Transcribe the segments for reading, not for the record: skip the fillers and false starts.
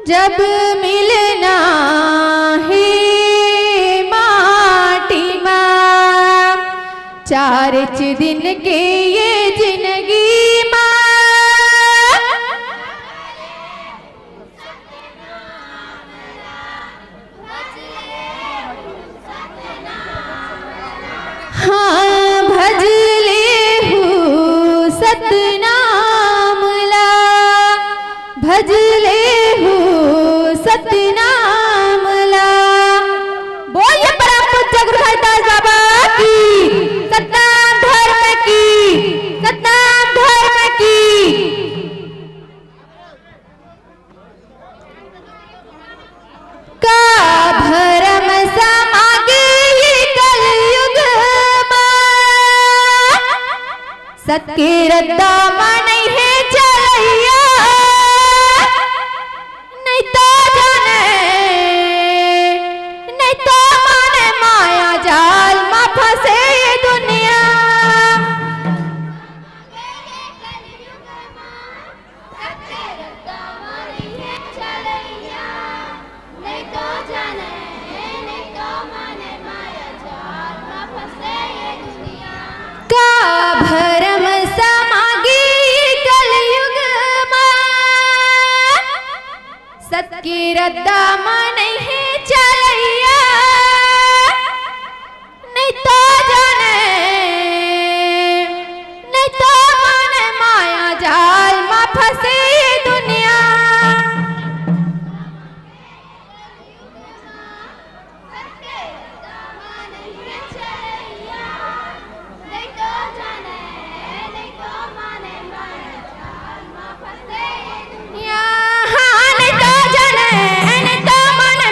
जब मिलना है माटी माँ, 4 दिन के ये जिंदगी माँ। हाँ भजले हूँ सतनाम ला, भजले हूँ सतनाम ला। बोलिए परम पूज्य गुरु हरिदास बाबा की, सतनाम धर्म की, सतनाम धर्म की। का भरम समागे ये कलयुग माँ, सत्य रद्दा नहीं है चलैया, नहीं तो जाने नहीं तो माने माया जाल में फंसे ये दुनिया। का भरम समागे कलयुग माँ, सत्य रद्दा नहीं है चलैया, नहीं तो जाने नहीं तो माने माया जाल में फंसे ये दुनिया। यहाँ नहीं तो जाने नहीं तो माने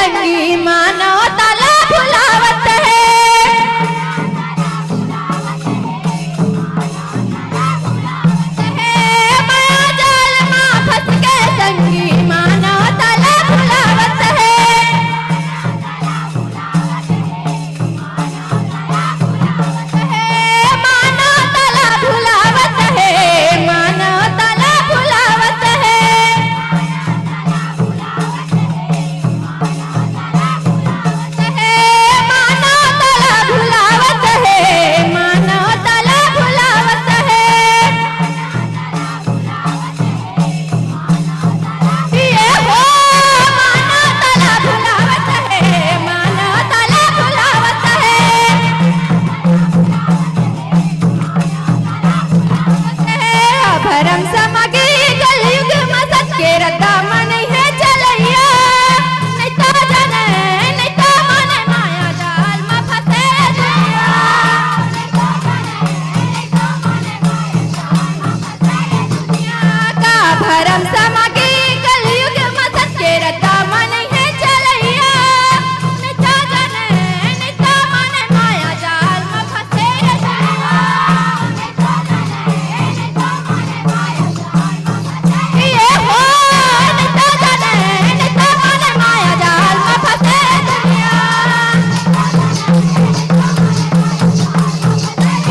संगी मानो तला भुलावत है। माया जाल माँ फंस के संगी मानो तला भुलावत है। मानो तला भुलावत है, मानो तला भुलावत है। मानो तला भुलावत है, मानो तला भुलावत है। ये हो मानो तला भुलावत है, मानो तला भुलावत है। भरम समगी कलयुग मसत के रद्दा मन है चलैया। नहीं तो जाने नहीं तो माने माया जाल में फंसे दुनिया। का भरम समगी कलयुग मसत के रद्दा मन है चलैया। नहीं तो जाने नहीं तो माने माया जाल में फंसे दुनिया। ये हो नहीं तो जाने नहीं तो माने माया जाल में फंसे दुनिया।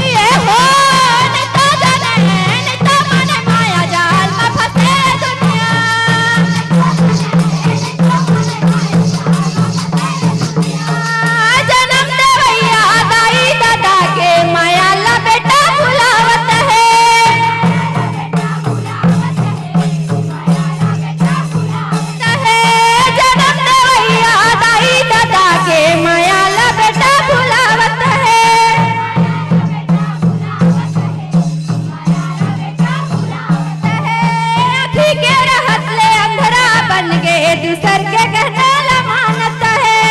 ये हो नहीं तो जाने नहीं तो माने माया जाल में फंसे दुनिया। जन्म देवैया दाई दादा के माया ला बेटा भुलावत है। जन्म देवैया दाई दादा के माया ला बेटा भुलावत है। अखी के रहत ले अंधरा बन गए, दूसर के कहना ला मानत है।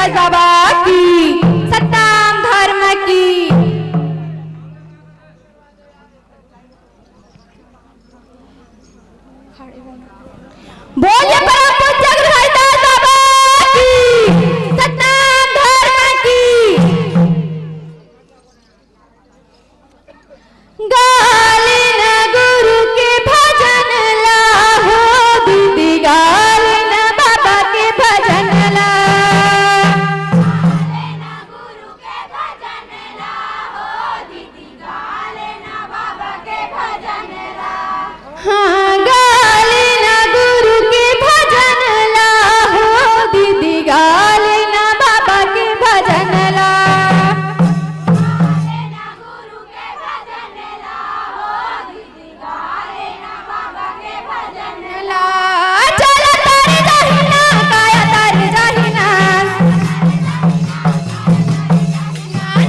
रैदास बाबा की, सत्याम धर्म की। बोलिए परम पूज्य गुरु रैदास बाबा की, सत्याम धर्म की। गाली न गुरु के भजन ला हो दीदी, गाली न बाबा के भजन ला। गाली न गुरु के भजन ला हो दीदी, गाली न बाबा के भजन ला। हाँ, गाली न गुरु के भजन ला हो दीदी, गाली न बाबा के भजन ला। चला तारी जाहिना, काया तारी जाहिना,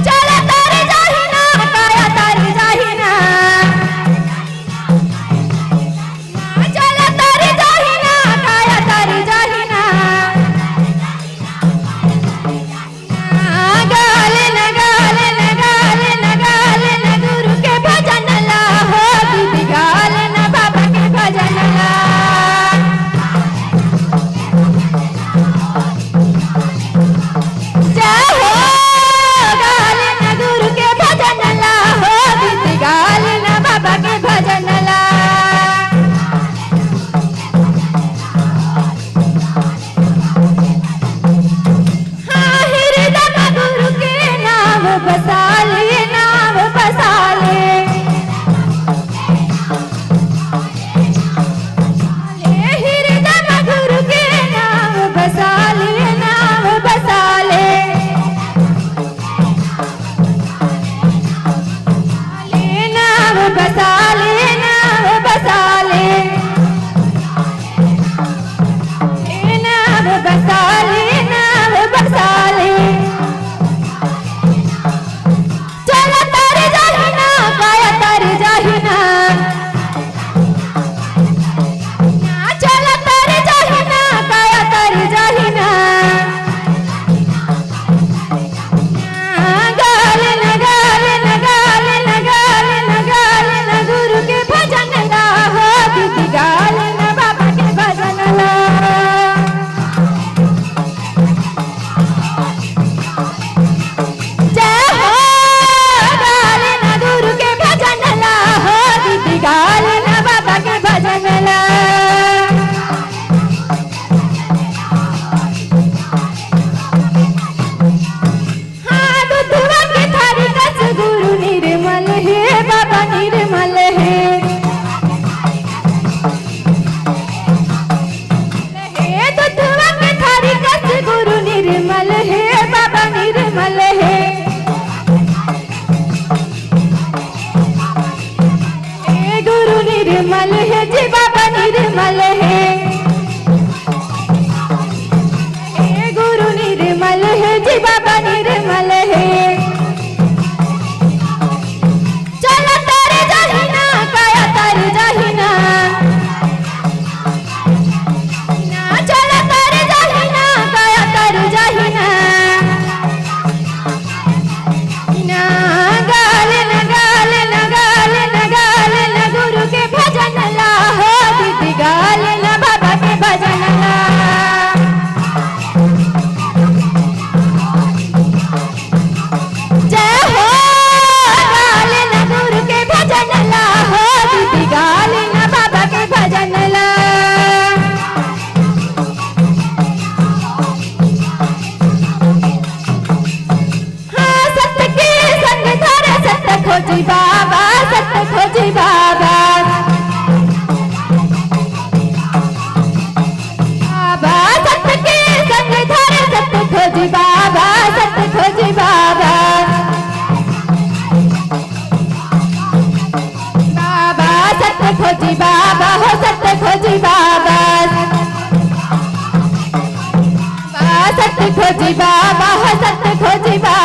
चला तारी जाहिना, काया तारी जाहिना, चला तारी जाहिना, काया तारी जाहिना। गाले न गाले न गाले न गाले न गुरु के भजन ला हो दीदी, गाले न बाबा के भजन ला। जय हो, गाले न गुरु के भजन ला हो दीदी, गाले न बाबा के भजन ला। हाँ, हृदय में गुरु के नाम बसा ले, नाम बसा ले। हृदय में गुरु के नाम बसा ले, नाम बसा ले। नाम बसा ले, नाम बसा ले, नाम बसा ले, नाम बसा ले। चला तारी जाहिना, काया तारी जाहिना, चला तारी जाहिना, काया तारी जाहिना। गाले न गाले न गाले न गाले न गाले न गुरु के भजन ला हो दीदी, गाले न बाबा के भजन ला। जय हो, गाले न गुरु के भजन ला हो दीदी, गाले न बाबा के भजन ला। हाँ, दुधवा के थारी रस गुरु निर्मल है, बाबा निर्मल है। दुधवा के थारी रस गुरु निर्मल है, बाबा निर्मल है। गुरु निर्मल है जी, बाबा निर्मल है। गुरु निर्मल है जी, बाबा निर्मल है। चला तारी जाहिना, काया तारी जाहिना, चला तारी जाहिना, काया तारी जाहिना। गाले न गाले न गाले न गाले न गुरु के भजन ला हो दीदी, गाले न बाबा के भजन ला। जय हो, गाले न गुरु के भजन ला हो दीदी, गाले न बाबा के भजन ला। हाँ, सत्य के संग धर सत्य खोजी बाबा, सत्य खोजी बाबा। बाबा सत्य के संग धर सत्य खोजी बाबा, सत्य खोजी बाबा। बाबा सत्य खोजी बाबा हो, सत्य खोजी बाबा। सत्य खोजी बाबा हो, सत्य खोजी बाबा।